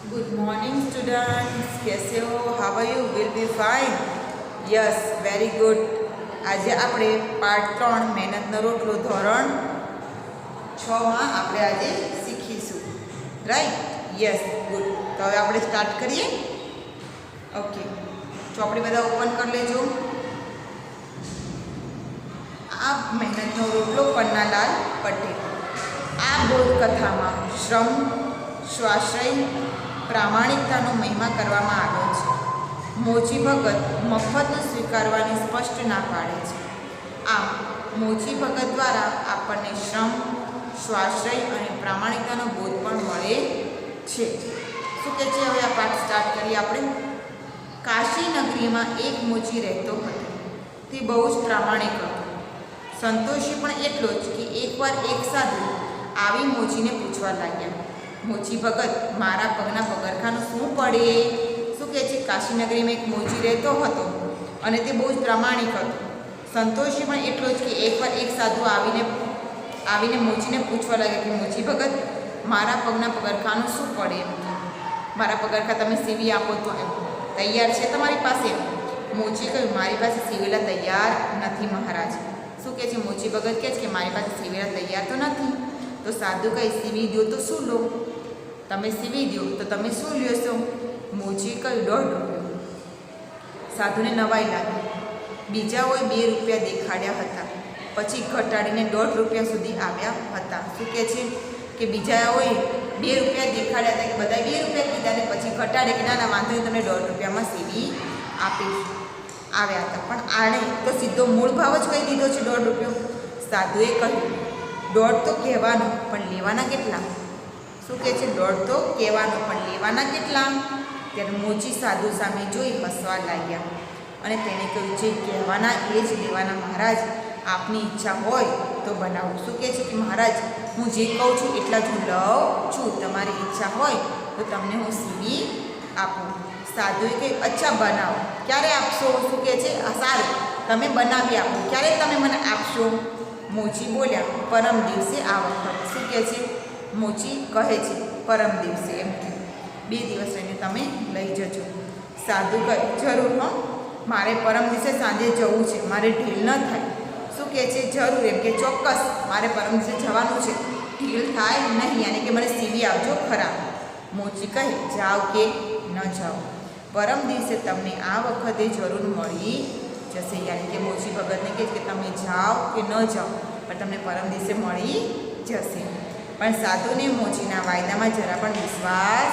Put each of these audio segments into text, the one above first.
Good morning, students. कैसे हो? How are you? Will be fine. Yes, very good. આજે આપણે પાર્ટ 3 મહેનતનો રોટલો ધોરણ 6 માં આપણે આજે શીખીશું. રાઈટ? Yes, good. તો હવે આપણે સ્ટાર્ટ કરીએ. ઓકે. ચોપડી બધા ઓપન કરી લેજો. આ મહેનતનો રોટલો પન્નાલાલ પટેલ. આ બોધકથામાં શ્રમ, સ્વાશ્રય, પ્રામાણિકતાનો મહિમા કરવામાં આવ્યો છે. મોચી ભગત મફતનું સ્વીકારવાની સ્પષ્ટ ના પાડે છે. આમ મોચી ભગત દ્વારા આપણને શ્રમ, સ્વાશ્રય અને પ્રામાણિકતાનો બોધ પણ મળે છે. શું કહે છે? હવે આ પાઠ સ્ટાર્ટ કરીએ આપણે. કાશી નગરીમાં એક મોચી રહેતો હતો. તે બહુ જ પ્રામાણિક હતો. સંતોષી પણ એટલો જ કે એકવાર એક સાધુ આવી મોચીને પૂછવા લાગ્યા, મોચી ભગત, મારા પગના પગરખાનું શું પડે? શું કહે છે? કાશીનગરીમાં એક મોચી રહેતો હતો અને તે બહુ જ પ્રામાણિક હતો. સંતોષી પણ એટલો જ કે એકવાર એક સાધુ આવીને મોચીને પૂછવા લાગ્યા કે મોચી ભગત, મારા પગના પગરખાનું શું પડે? મારા પગરખા તમે સીવી આપો તો એમ તૈયાર છે તમારી પાસે? મોચી કહ્યું, મારી પાસે સીવેલા તૈયાર નથી મહારાજ. શું કહે છે? મોચી ભગત કહે છે કે મારી પાસે સીવેલા તૈયાર તો નથી. તો સાધુ કહે, સીવી દો તો શું લો? તમે સીવી દો તો તમે શું લ્યો છો? મોચી કહ્યું, 1.5 રૂપિયા. સાધુને નવાઈ લાગી. બીજાઓએ 2 રૂપિયા દેખાડ્યા હતા, પછી ઘટાડીને 1.5 રૂપિયા સુધી આવ્યા હતા. શું કહે છે કે બીજાઓએ 2 રૂપિયા દેખાડ્યા હતા, કે બધા 2 રૂપિયા કીધા ને પછી ઘટાડે કે ના ના વાંધો નહીં, તમને 1.5 રૂપિયામાં સીવી આપીશ, આવ્યા હતા. પણ આણે તો સીધો મૂળ ભાવ જ કહી દીધો છે, 1.5 રૂપિયો. સાધુએ કહ્યું, 1.5 તો કહેવાનો પણ લેવાના કેટલા? શું કહે છે? 1.5 તો કહેવાનો પણ લેવાના કેટલા? ત્યારે મોચી સાધુ સામે જોઈ હસવા લાગ્યા અને તેણે કહ્યું, જે કહેવાના એ જ લેવાના મહારાજ, આપની ઈચ્છા હોય તો બનાવો. શું કહે છે કે મહારાજ, હું જે કહું છું એટલા જ હું લઉં છું, તમારી ઈચ્છા હોય તો તમને હું સીવી આપું. સાધુએ કહ્યું, અચ્છા બનાવો. ક્યારે આપશો? શું કહે છે? સારું, તમે બનાવી આપો. ક્યારે તમે મને આપશો? મોચી બોલ્યા, પરમ દિવસે આ વખત. શું કહે છે? મોચી કહે છે પરમ દિવસે, એમ કે 2 દિવસ રહીને તમે લઈ જજો. સાધુ કહે, જરૂર હં, મારે પરમ દિવસે સાંજે જવું છે, મારે ઢીલ ન થાય. શું કહે છે? જરૂર, એમ કે ચોક્કસ મારે પરમ દિવસે જવાનું છે, ઢીલ થાય નહીં, યાની કે મને સીવી આપજો ખરા. મોચી કહે, જાઓ કે ન જાઓ, પરમ દિવસે તમને આ વખતે જરૂર મળી જશે. યાની કે મોચી ભગતને કહે કે તમે જાઓ કે ન જાઓ પણ તમને પરમ દિવસે મળી જશે. પણ સાધુને મોચીના વાયદામાં જરા પણ વિશ્વાસ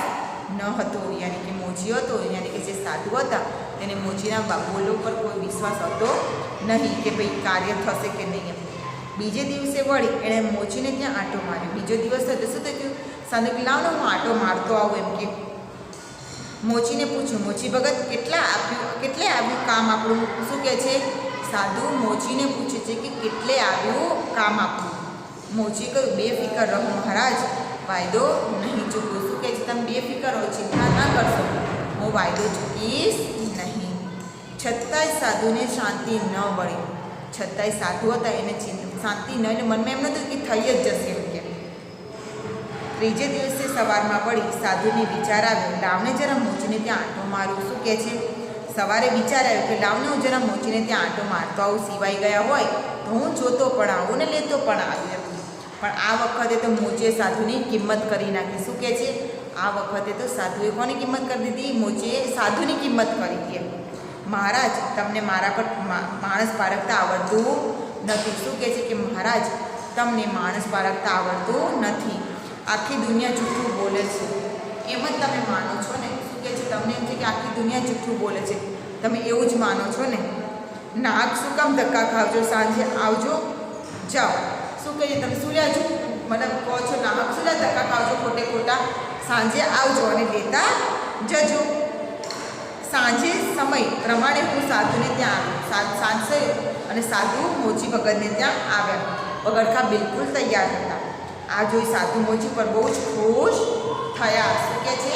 ન હતો. યાની કે મોચી હતો, યાની કે જે સાધુ હતા તેને મોચીના બોલો પર કોઈ વિશ્વાસ હતો નહીં કે ભાઈ કાર્ય થશે કે નહીં એમ. બીજે દિવસે વળી એણે મોચીને ત્યાં આંટો માર્યો. બીજો દિવસ થયો તો શું થયું? સાધુ કે લાવ ને હું આંટો મારતો આવું, એમ કે મોચીને પૂછ્યું, મોચી ભગત, કેટલે આવ્યું કામ આપણું? શું કહે છે? સાધુ મોચીને પૂછે છે કે કેટલે આવ્યું કામ આપણું? મોચી કહ્યું, બેફિકર રહો મહારાજ, વાયદો નહીં ચૂકવું. શું કહે છે? તમે બેફિકર રહો, ચિંતા ના કરશો, હું વાયદો ચૂકીશ નહીં. છતાંય સાધુને શાંતિ ન વળી. છતાંય સાધુ હતા એને શાંતિ ન, એટલે મનમાં એમ નહોતું કે થઈ જ જશે એમ કે. ત્રીજે દિવસે સવારમાં વળી સાધુને વિચાર આવ્યો, લાવને જરા મોચીને ત્યાં આંટો મારું. શું કહે છે? સવારે વિચાર આવ્યો કે લાવને હું જરા મોચીને ત્યાં આંટો મારતો આવું, સિવાય ગયા હોય તો હું જોતો પણ આવું ને લેતો પણ આવ્યો. પણ આ વખતે તો મોચીએ સાધુની કિંમત કરી નાખી. શું કહે છે? આ વખતે તો સાધુએ કોની કિંમત કરી દીધી? મોચીએ સાધુની કિંમત કરી દીધી. મહારાજ, તમને મારા પર માણસ પારખતા આવડતું નથી. શું કહે છે કે મહારાજ, તમને માણસ પારખતા આવડતું નથી, આખી દુનિયા જૂઠું બોલે છે, એમ જ તમે માનો છો ને? શું કહે છે? તમને એમ છે કે આખી દુનિયા જૂઠું બોલે છે, તમે એવું જ માનો છો ને? નાક શું કામ ધક્કા ખાવજો? સાંજે આવજો, જાઓ. શું કહે છે? તમે શું લ્યા છો? મતલબ કહો છો નાક શું લ્યા ધક્કા ખાવજો ખોટે ખોટા? સાંજે આવજો અને લેતા જજો. સાંજે સમય પ્રમાણે હું સાધુને ત્યાં આવ્યો. સાંજે અને સાધુ મોચી ભગતને ત્યાં આવ્યા. પગરખા બિલકુલ તૈયાર હતા. આ જોઈ સાધુ મોચી પર બહુ જ ખુશ થયા. શું કહે છે?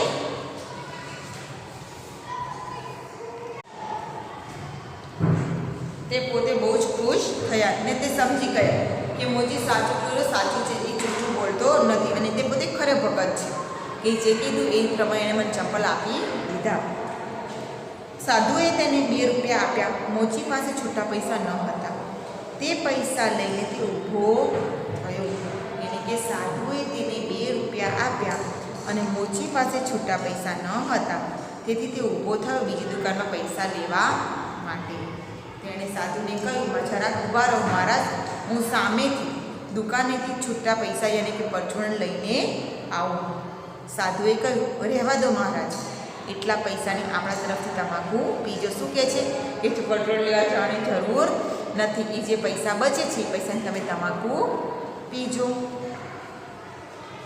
તે પોતે બહુ જ ખુશ થયા ને તે સમજી ગયા કે મોચી સાચું બોલ્યો, સાચું છે, એ જૂઠું બોલતો નથી અને તે પોતે ખરે ભગત છે. એ જે કીધું એ પ્રમાણે મને ચંપલ આપી દીધા. સાધુએ તેને 2 રૂપિયા આપ્યા. મોચી પાસે છૂટા પૈસા ન હતા. તે પૈસા લઈને તે ઊભો થયો. એટલે કે સાધુએ તેને 2 રૂપિયા આપ્યા અને મોચી પાસે છૂટા પૈસા ન હતા. તેથી તે ઊભો થયો બીજી દુકાનમાં પૈસા લેવા માટે. તેણે સાધુને કહ્યું, જરાક ઊભા રહો મહારાજ, હું સામેથી દુકાનેથી છૂટા પૈસા યાની કે પરચુરણ લઈને આવું. સાધુએ કહ્યું, રહેવા દો મહારાજ, એટલા પૈસાની આપણા તરફથી તમાકુ પીજો. શું કહે છે કે પરચુરણ લેવા જવાની જરૂર નથી. એ જે પૈસા બચે છે એ પૈસાની તમે તમાકુ પીજો.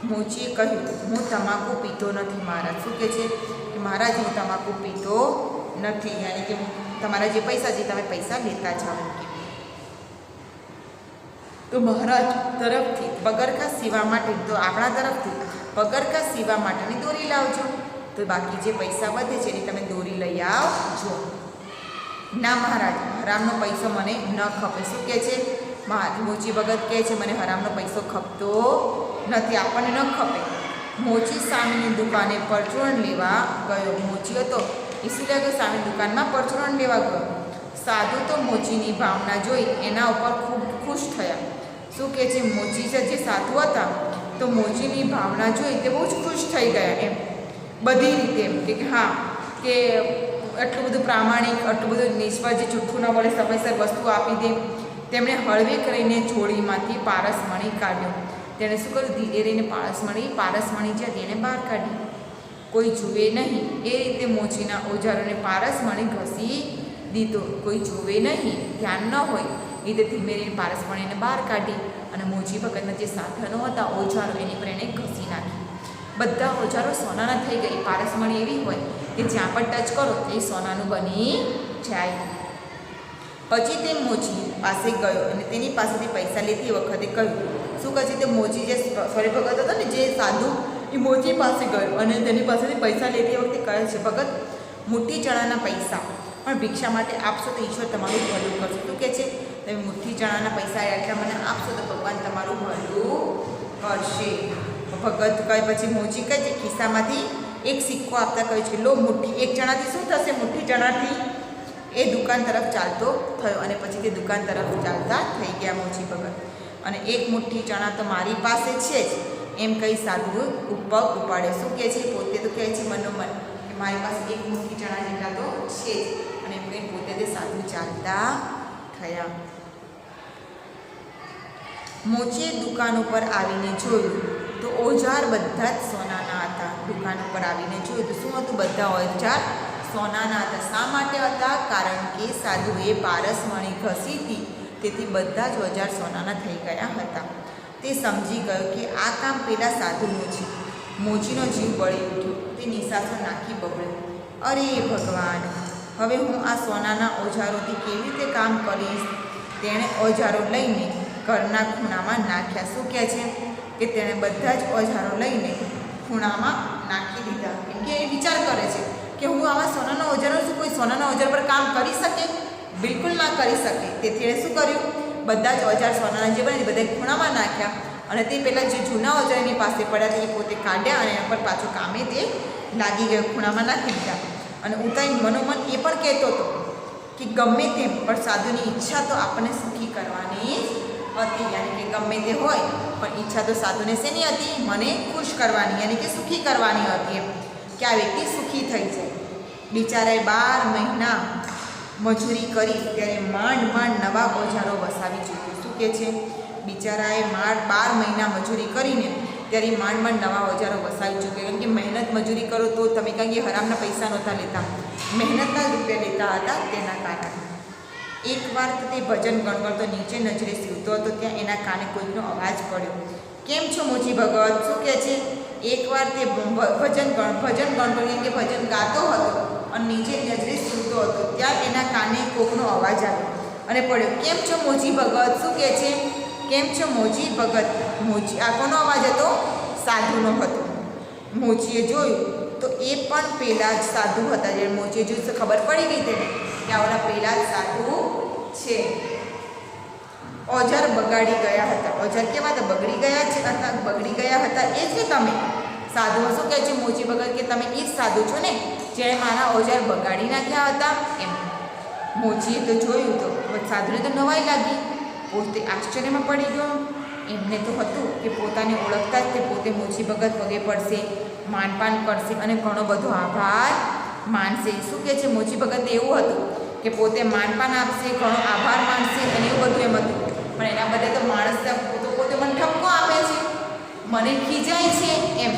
મોચીએ કહ્યું, હું તમાકુ પીતો નથી મહારાજ. શું કહે છે કે મહારાજ હું તમાકુ પીતો નથી, યાની કે તમારા જે પૈસા છે તમે પૈસા લેતા જાઓ. તો મહારાજ તરફથી પગરખા સીવા માટે, તો આપણા તરફથી પગરખા સીવા માટેની દોરી લાવજો. તો બાકી જે પૈસા વધે છે એની તમે દોરી લઈ આવજો. ના મહારાજ, હરામનો પૈસો મને ન ખપે. શું કહે છે મોચી ભગત કહે છે, મને હરામનો પૈસો ખપતો નથી, આપણને ન ખપે. મોચી સામેની દુકાને પરચુરણ લેવા ગયો. મોચી હતો એ શું લાગ્યો, સામેની દુકાનમાં પરચુરણ લેવા ગયો. સાધુ તો મોચીની ભાવના જોઈ એના ઉપર ખૂબ ખુશ થયા. શું કહે છે મોચી જે સાધુ હતા તો મોચીની ભાવના જોઈ તે બહુ જ ખુશ થઈ ગયા એમ બધી રીતે. એમ કે હા કે આટલું બધું પ્રામાણિક, આટલું બધું નિષ્ફળ, જે જૂઠું ન બોલે, સમયસર વસ્તુ આપી દે. તેમણે હળવે કરીને જોડીમાંથી પારસમણી કાઢ્યો. તેણે શું કર્યું, ધીરે રહીને પારસમણી જે તેને બહાર કાઢી. કોઈ જુએ નહીં એ રીતે મોચીના ઓજારોને પારસમણી ઘસી દીધો. કોઈ જુએ નહીં, ધ્યાન ન હોય એ રીતે ધીમે રહીને પારસમણીને બહાર કાઢી અને મોચી ભગતના જે સાધનો હતા, ઓજારો, એની પર એણે ઘસી નાખી. બધા ઓજારો સોનાના થઈ ગઈ. પારસમણી એવી હોય કે જ્યાં પણ ટચ કરો એ સોનાનું બની જાય. પછી તે મોચી પાસે ગયો અને તેની પાસેથી પૈસા લેતી વખતે કહ્યું. શું કહે છે તે મોચી જે સોરી ભગત હતો ને જે સાધુ, એ મોચી પાસે ગયો અને તેની પાસેથી પૈસા લેતી વખતે કહે છે, ભગત મુઠ્ઠી ચણાના પૈસા પણ ભિક્ષા માટે આપશો તો ઈશ્વર તમારું ભલું કરશે. શું કહે છે, તમે મુઠ્ઠી ચણાના પૈસા એટલા મને આપશો તો ભગવાન તમારું ભલું કરશે. ભગત કહે પછી મોચી કહે છે, ખિસ્સામાંથી એક સિક્કો આપતા કહે છે, લો મુઠ્ઠી. એક ચણાથી શું થશે, મુઠ્ઠી ચણાથી. એ દુકાન તરફ ચાલતો થયો અને પછી તે દુકાન તરફ ચાલતા થઈ ગયા મોચી ભગત. અને એક મુઠ્ઠી ચણા તો મારી પાસે છે જ એમ કહી સાધુ પગ ઉપાડે. શું કહે છે, પોતે તો કહે છે મનોમન કે મારી પાસે એક મુઠ્ઠી ચણા જેટલા તો છે જ, અને એમ કહી પોતે તે સાધુ ચાલતા થયા. મોચીએ દુકાન ઉપર આવીને જોયું તો ઓજાર બધા જ સોનાના હતા. દુકાન ઉપર આવીને જોયું તો શું હતું, બધા ઓજાર સોનાના હતા. શા માટે હતા, કારણ કે સાધુએ પારસમણી ઘસી હતી, તેથી બધા જ ઓજાર સોનાના થઈ ગયા હતા. તે સમજી ગયો કે આ કામ પેલા સાધુનું છે. મોચીનો જીવ બળી ઉઠ્યો. તે નિશાસો નાખી બબડ્યો, અરે ભગવાન, હવે હું આ સોનાના ઓજારોથી કેવી રીતે કામ કરીશ. તેણે ઓજારો લઈને ઘરના ખૂણામાં નાખ્યા. શું કહે છે કે તેણે બધા જ ઓજારો લઈને ખૂણામાં નાખી દીધા. કેમ કે એ વિચાર કરે છે કે હું આવા સોનાના ઓજારો છું, કોઈ સોનાના ઓજાર પર કામ કરી શકે? બિલકુલ ના કરી શકે. તેથી એણે શું કર્યું, બધા જ ઓજાર સોનાના જે બને બધા ખૂણામાં નાખ્યા અને તે પહેલાં જે જૂના ઓજાર એની પાસે પડ્યા તે પોતે કાઢ્યા અને એના પર પાછું કામે તે લાગી ગયો. ખૂણામાં નાખી દીધા. અને ઉતાઈ મનોમન એ પણ કહેતો હતો કે ગમે તેમ પણ સાધુની ઈચ્છા તો આપણને સુખી કરવાની હતી. યાની કે ગમે તે હોય પણ ઈચ્છા તો સાધુને શેની હતી, મને ખુશ કરવાની, યાની કે સુખી કરવાની હતી એમ, કે આ વ્યક્તિ સુખી થઈ જાય. બિચારાએ 12 મહિના મજૂરી કરી ત્યારે માંડ નવા ઓજારો વસાવી ચૂક્યું. શું કહે છે, બિચારાએ 12 મહિના મજૂરી કરીને ત્યારે માંડ નવા ઓજારો વસાવી ચૂક્યો. કેમ કે મહેનત મજૂરી કરો તો તમે કારણ કે હરામના પૈસા નહોતા લેતા, મહેનતના રૂપિયા લેતા હતા. તેના કારણે એકવાર તો તે ભજન ગણગણતો નીચે નજરે સીવતો હતો, ત્યાં એના કાને કોઈકનો અવાજ પડ્યો. કેમ છો મોચી ભગત? શું કહે છે, એકવાર તે ભજન ગણગણ કે ભજન ગાતો હતો અને નીચે નજરે સીવતો હતો, ત્યાં એના કાને કોકનો અવાજ આવ્યો અને પડ્યો. કેમ છો મોચી ભગત? શું કહે છે, કેમ છો મોચી ભગત? મોચી આ કોનો અવાજ હતો? સાધુનો હતો. મોચીએ જોયું તો એ પણ પેલા જ સાધુ હતા. જે મોચીએ જોયું તો ખબર પડી ગઈ તેને કે આ ઓલા પેલા જ સાધુ છે. ઓજાર બગાડી ગયા હતા. ઓજાર કેવા હતા? બગડી ગયા હતા. એ જ ને તમે સાધુમાં શું કહે છે મોચી ભગત કે તમે એ જ સાધુ છો ને જેણે મારા ઓજાર બગાડી નાખ્યા હતા એમ. મોચીએ તો જોયું તો સાધુને તો નવાઈ લાગી, પોતે આશ્ચર્યમાં પડી ગયો. એમને તો હતું કે પોતાને ઓળખતા જ તે પોતે મોચી ભગત પગે પડશે, માનપાન કરશે અને ઘણો બધો આભાર માનશે. શું કહે છે મોચી ભગત એવું હતું કે પોતે માનપાન આપશે, ઘણો આભાર માનશે અને એવું બધું એમ હતું. પણ એના બદલે તો માણસ પોતે મને ઠપકો આપે છે, મને ખીજાય છે એમ,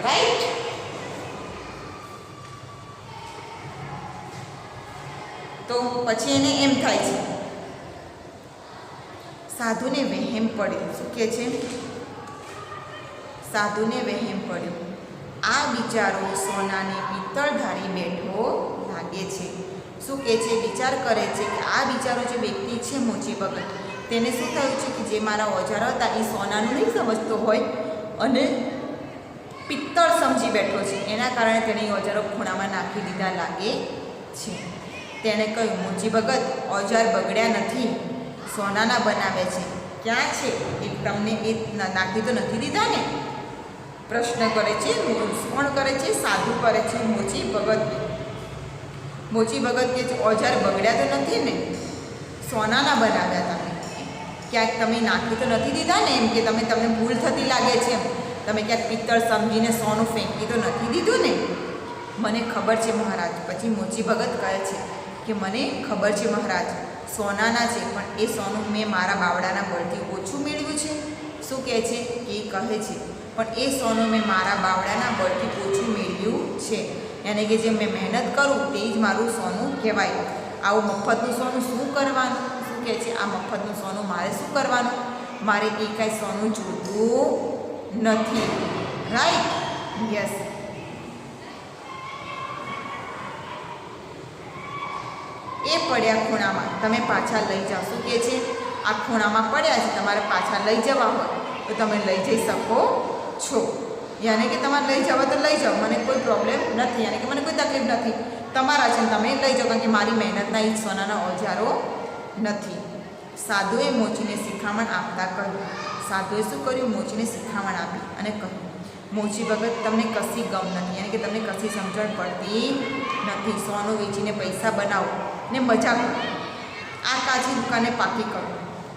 રાઈટ. તો પછી એને એમ થાય છે, સાધુને વહેમ પડ્યો. શું કહે છે? સાધુને વહેમ પડ્યો, આ બિચારો સોનાને પિત્તળ ધારી બેઠો લાગે છે. શું કહે છે? વિચાર કરે છે કે આ બિચારો જે વ્યક્તિ છે મોચી ભગત, તેને શું થયું છે કે જે મારા ઓજારો હતા એ સોનાનું નહીં સમજતો હોય અને પિત્તળ સમજી બેઠો છે. એના કારણે તેણે ઓજારો ખૂણામાં નાખી દીધા લાગે છે. તેણે કહ્યું, મોચી ભગત ઓજાર બગડ્યા નથી, સોનાના બનાવે છે. ક્યાં છે એ તમને એ નાખી તો નથી દીધા ને? પ્રશ્ન કરે છે. કોણ કરે છે? સાધુ કરે છે મોચી ભગત. મોચી ભગત કે ઓજાર બગડ્યા તો નથી ને, સોનાના બનાવ્યા તમે. ક્યાંક તમે નાખી તો નથી દીધા ને? એમ કે તમને ભૂલ થતી લાગે છે એમ, તમે ક્યાંક પિત્તળ સમજીને સોનું ફેંકી તો નથી દીધું ને? મને ખબર છે મહારાજ. પછી મોચી ભગત કહે છે કે મને ખબર છે મહારાજ, સોનાના છે, પણ એ સોનું મેં મારા બાવડાના બળથી ઓછું મેળવ્યું છે. શું કહે છે? એ કહે છે પણ એ સોનું મેં મારા બાવડાના બળથી ઓછું મેળવ્યું છે. યાની કે જે મેં મહેનત કરું તે જ મારું સોનું કહેવાય. આવું મફતનું સોનું શું કરવાનું? શું કહે છે? આ મફતનું સોનું મારે શું કરવાનું? મારે એ કાંઈ સોનું જોતું નથી, રાઈટ? યસ. એ પડ્યા ખૂણામાં, તમે પાછા લઈ જાઓ. શું કહે છે? આ ખૂણામાં પડ્યા છે, તમારે પાછા લઈ જવા હોય તો તમે લઈ જઈ શકો છો. યાની કે તમારે લઈ જવા તો લઈ જાઓ, મને કોઈ પ્રોબ્લેમ નથી, યાની કે મને કોઈ તકલીફ નથી, તમારા છે તમે લઈ જાઓ, કારણ કે મારી મહેનતના એ સોનાના ઓજારો નથી. સાધુએ મોચીને શિખામણ આપતા કહ્યું. સાધુએ શું કર્યું? મોચીને શિખામણ આપી અને કહ્યું, મોચી ભગત તમને કશી ગમ નથી, યાની કે તમને કશી સમજણ પડતી નથી. સોનું વેચીને પૈસા બનાવો ને મજા કરો, આ કાચી દુકાને પાકી કરો,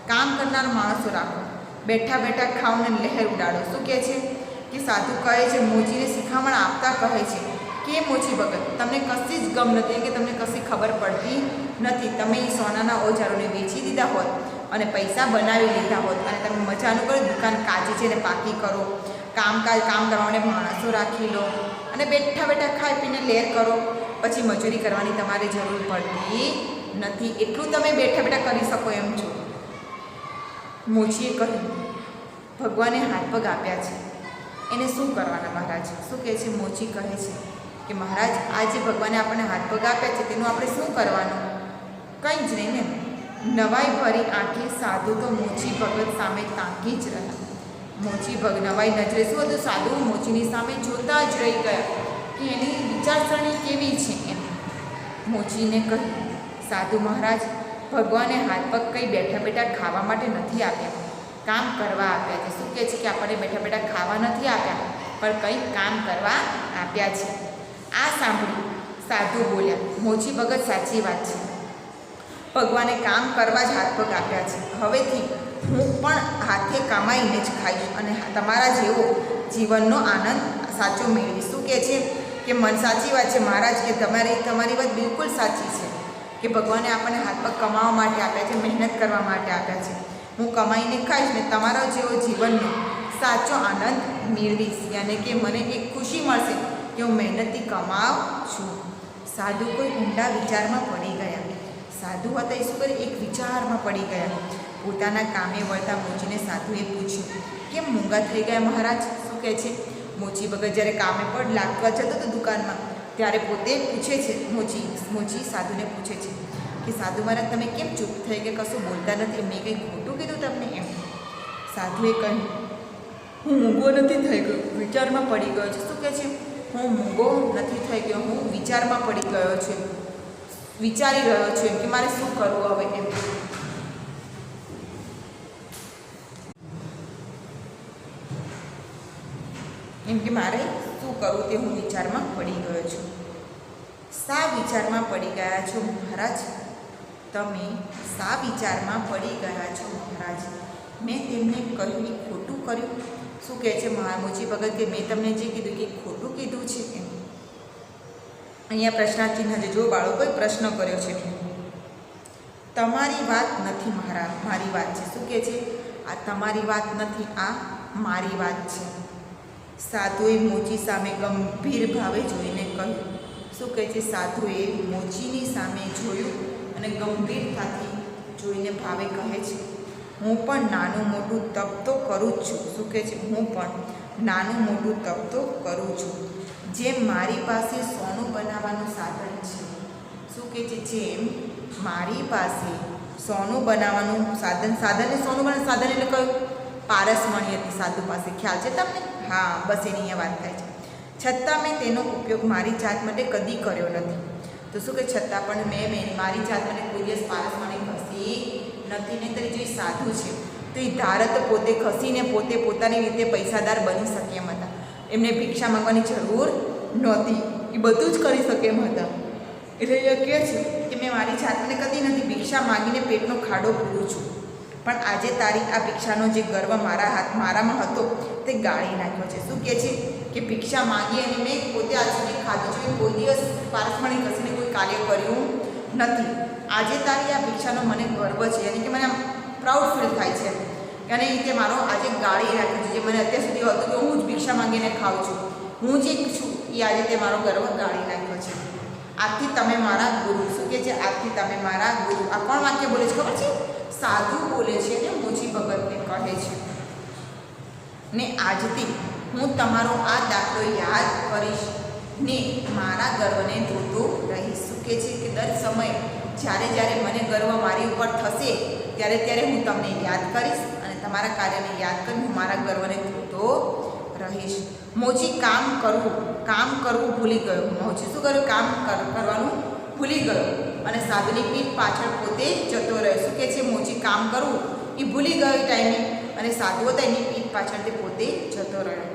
કામ કરનાર માણસો રાખો, બેઠા બેઠા ખાઓ ને લહેર ઉડાડો. શું કહે છે? કે સાધુ કહે છે, મોચીને શિખામણ આપતા કહે છે કે મોચી ભગત તમને કશી જ ગમ નથી, કે તમને કશી ખબર પડતી નથી. તમે એ સોનાના ઓજારોને વેચી દીધા હોત અને પૈસા બનાવી લીધા હોત અને તમે મજાનું કરો, દુકાન કાચી છે ને પાકી કરો, કામ કરવાને માણસો રાખી લો અને બેઠા બેઠા ખાઈ પીને લહેર કરો, પછી મજૂરી કરવાની તમારે જરૂર પડતી નથી. એટલું તમે બેઠા બેઠા કરી શકો એમ છો. મોચીએ કહ્યું, ભગવાને હાથ પગ આપ્યા છે, એને શું કરવાના મહારાજ? શું કહે છે? મોચી કહે છે કે મહારાજ, આ જે ભગવાને આપણને હાથ પગ આપ્યા છે તેનું આપણે શું કરવાનું? કંઈ જ નહીં ને. નવાઈ ભરી આંખે સાધુ તો મોચી ભગત સામે તાકી જ રહ્યા. મોચી નવાઈ નજરે શું હતું? સાધુ મોચીની સામે જોતા જ રહી ગયા કે એની વિચારસરણી કેવી છે એમ. મોચીને કહ્યું, સાધુ મહારાજ, ભગવાને હાથ પગ કંઈ બેઠા બેઠા ખાવા માટે નથી આપ્યા, કામ કરવા આપ્યા છે. શું કહે છે? કે આપણને બેઠા બેઠા ખાવા નથી આપ્યા, પણ કંઈક કામ કરવા આપ્યા છે. આ સાંભળી સાધુ બોલ્યા, મોચી ભગત સાચી વાત છે, ભગવાને કામ કરવા જ હાથ પગ આપ્યા છે. હવેથી હું પણ હાથે કમાઈને જ ખાઈશ અને તમારા જેવો જીવનનો આનંદ સાચો મેળવીશ. શું કહે છે? કે મન સાચી વાત છે મહારાજ, કે તમારી વાત બિલકુલ સાચી છે કે ભગવાને આપણને હાથ પગ કમાવા માટે આપ્યા છે, મહેનત કરવા માટે આપ્યા છે. હું કમાઈને ખાઈશ ને તમારા જેવો જીવનનો સાચો આનંદ મેળવીશ, યાની કે મને એક ખુશી મળશે કે હું મહેનતથી કમાઉં છું. સાધુ કોઈ ઊંડા વિચારમાં પડી ગયા. સાધુ હતા એ શું કરે? એક વિચારમાં પડી ગયા. પોતાના કામે વળતા મોચીને સાધુએ પૂછ્યું, કેમ મૂંગા થઈ ગયા મહારાજ? શું કહે છે? મોચી ભગત જ્યારે કામે પર લાગવા જતો હતો દુકાનમાં, ત્યારે પોતે પૂછે છે, મોચી સાધુને પૂછે છે કે સાધુ મહારાજ, તમે કેમ ચૂપ થઈ કે કશું બોલતા નથી? મેં કંઈ ખોટું કીધું તમને એમ? સાધુએ કહ્યું, હું મૂંગો નથી થઈ ગયો, વિચારમાં પડી ગયો છે. શું કહે છે? હું મૂંગો નથી થઈ ગયો, હું વિચારમાં પડી ગયો છું, વિચારી રહ્યો છું કે મારે શું કરવું હવે એમ. એમ કે મારે શું કરવું તે હું વિચારમાં પડી ગયો છું. શા વિચારમાં પડી ગયા છો મહારાજ? તમે શા વિચારમાં પડી ગયા છો મહારાજ? મેં તેમને કહ્યું ખોટું કર્યું. શું કહે છે મોચી ભગત કે મેં તમને જે કીધું કે ખોટું કીધું છે એમ. અહીંયા પ્રશ્નાર્થ ચિહ્ન છે. જો બાળકોએ પ્રશ્ન કર્યો છે. તમારી વાત નથી મહારાજ, મારી વાત છે. શું કહે છે? આ તમારી વાત નથી, આ મારી વાત છે. સાધુએ મોચી સામે ગંભીર ભાવે જોઈને કહ્યું. શું કહે છે? સાધુએ મોચીની સામે જોયું અને ગંભીરતાથી જોઈને ભાવે કહે છે, હું પણ નાનું મોટું તપ તો કરું જ છું. શું કહે છે? હું પણ નાનું મોટું તપ તો કરું છું. જેમ મારી પાસે સોનું બનાવવાનું સાધન છે. શું કહે છે? જેમ મારી પાસે સોનું બનાવવાનું સાધન સોનું બનાવવાનું સાધન એટલે કયું? પારસમણી હતી સાધુ પાસે. ખ્યાલ છે તમને? હા, બસ એની અહીંયા વાત થાય છે. છતાં મેં તેનો ઉપયોગ મારી જાત માટે કદી કર્યો નથી. તો શું કે છતાં પણ મેં મારી જાત માટે કોઈ દિવસ પારસમણી ખસી નથી. નહીં તરી જો એ સાધુ છે તો એ ધારત પોતે ખસીને પોતે પોતાની રીતે પૈસાદાર બની શકે એમ હતા. એમને ભિક્ષા માંગવાની જરૂર નહોતી. એ બધું જ કરી શકે એમ હતા. એટલે એ કહે છે કે મેં મારી જાતને કદી નથી ભિક્ષા માગીને પેટનો ખાડો પૂરું છું. પણ આજે તારી આ ભિક્ષાનો જે ગર્વ મારામાં હતો તે ગાળી નાખ્યો છે. શું કહે છે કે ભિક્ષા માગી અને મેં પોતે આજ સુધી ખાધું છે. કોઈ દિવસ પારસમણી ઘસીને કોઈ કાર્ય કર્યું નથી. આજે તારી આ ભિક્ષાનો મને ગર્વ છે. યાની કે મને આમ પ્રાઉડ ફીલ થાય છે અને તે મારો આજે ગાળી નાખ્યો છે. જે મને અત્યાર સુધી હતું કે હું જ ભિક્ષા માંગીને ખાઉં છું, હું જે છું એ આજે તે મારો ગર્વ ગાળી નાખ્યો છે. આજથી તમે મારા ગુરુ. શું કહે છે? આજથી તમે મારા ગુરુ. આ કોણ વાક્ય બોલે છે ખબર છે? સાધુ બોલે છે ને મોચી ભગતને કહે છે. ને આજથી હું તમારો આ દાખલો યાદ કરીશ ને મારા ગર્વને ધોતો રહીશ. શું કહે છે કે દર સમયે જ્યારે મને ગર્વ મારી ઉપર થશે ત્યારે હું તમને યાદ કરીશ અને તમારા કાર્યને યાદ કરી હું મારા ગર્વને ધોતો રહીશ. મોચી કામ કરવું ભૂલી ગયો. મોચી શું કર્યું? કામ કરવાનું ભૂલી ગયો અને સાધુની પીઠ પાછળ પોતે જતો રહ્યો. શું કહે છે? મોચી કામ કરવું એ ભૂલી ગયો ટાઈમે અને સાધુ હતા એની પીઠ પાછળ તે પોતે જતો રહ્યો.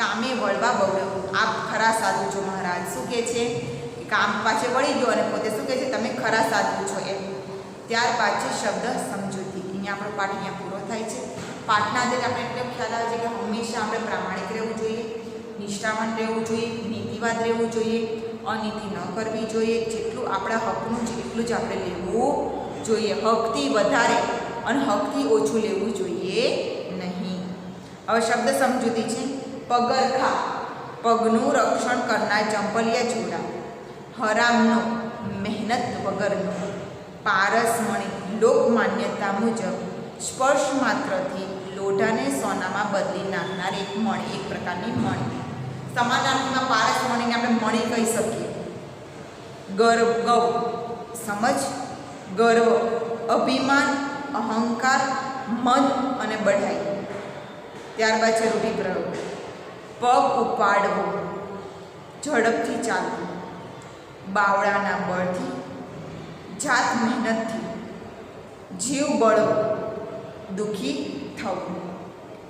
કામે વળવા બવડ્યો. આપ ખરા સાધુ છો મહારાજ. શું કહે છે? કામ પાછળ વળી ગયો અને પોતે શું કહે છે? તમે ખરા સાધુ છો એમ. ત્યારબાદ છે શબ્દ સમજૂતી. અહીંયા આપણો પાઠ અહીંયા પૂરો થાય છે. પાઠના આધારે આપણે એટલે ખ્યાલ આવે છે કે હંમેશા આપણે પ્રામાણિક રહેવું જોઈએ, નિષ્ઠાવાન રહેવું જોઈએ, નીતિવાદ રહેવું જોઈએ, અનીતિ ન કરવી જોઈએ. જેટલું આપણા હકનું છે એટલું જ આપણે લેવું જોઈએ. હકથી વધારે અને હકથી ઓછું લેવું જોઈએ નહીં. હવે શબ્દ સમજૂતી છે. પગરખા, પગનું રક્ષણ કરનાર ચંપલિયા જોડા. હરામનો, મહેનત વગરનો. પારસમણી, લોકમાન્યતા મુજબ સ્પર્શ માત્રથી લોઢાને સોનામાં બદલી નાખનાર એક મણી, એક પ્રકારની મણી. સમાનાર્થીમાં પારસમણીને આપણે મણી કહી શકીએ. ગર્વ, સમજ, ગર્વ, અભિમાન, અહંકાર, મન અને બઢાઈ. ત્યારબાદ છે રૂઢિપ્રયોગ. પગ ઉપાડવો, ઝડપથી ચાલવું, બાવળાના બળથી, જાત મહેનતથી, જીવ બળવો, દુઃખી થવું,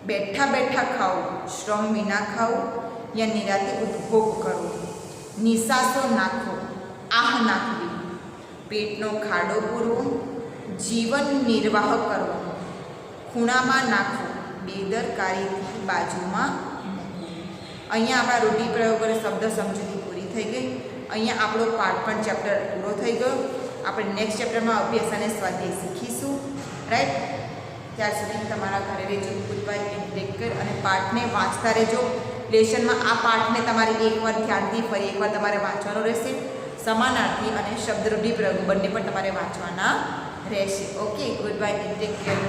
બેઠા બેઠા ખાવું, શ્રમ વિના ખાવું યા નિરાતે ઉપભોગ કરવો, નિશાસો નાખવો, આહ નાખવી, પેટનો ખાડો પૂરવો, જીવન નિર્વાહ કરવો, ખૂણામાં નાખવો, બેદરકારીથી બાજુમાં મૂકવું. અહીંયા આપણા રૂઢિપ્રયોગ અને શબ્દ સમજૂતી પૂરી થઈ ગઈ. અહીંયા આપણો પાઠ પણ ચેપ્ટર પૂરો થઈ ગયો. આપણે નેક્સ્ટ ચેપ્ટરમાં અભ્યાસ અને સ્વાધ્યાય શીખીશું. રાઈટ? ત્યાર સુધી તમારા ઘરે રહેજો. Goodbye and take care. અને પાઠને વાંચતા રહેજો. લેશનમાં આ પાઠને તમારે એકવાર ધ્યાનથી ફરી એકવાર તમારે વાંચવાનો રહેશે. સમાનાર્થી અને શબ્દ રૂઢિપ્રયોગ બંને પણ તમારે વાંચવાના રહેશે. Okay, goodbye and take care.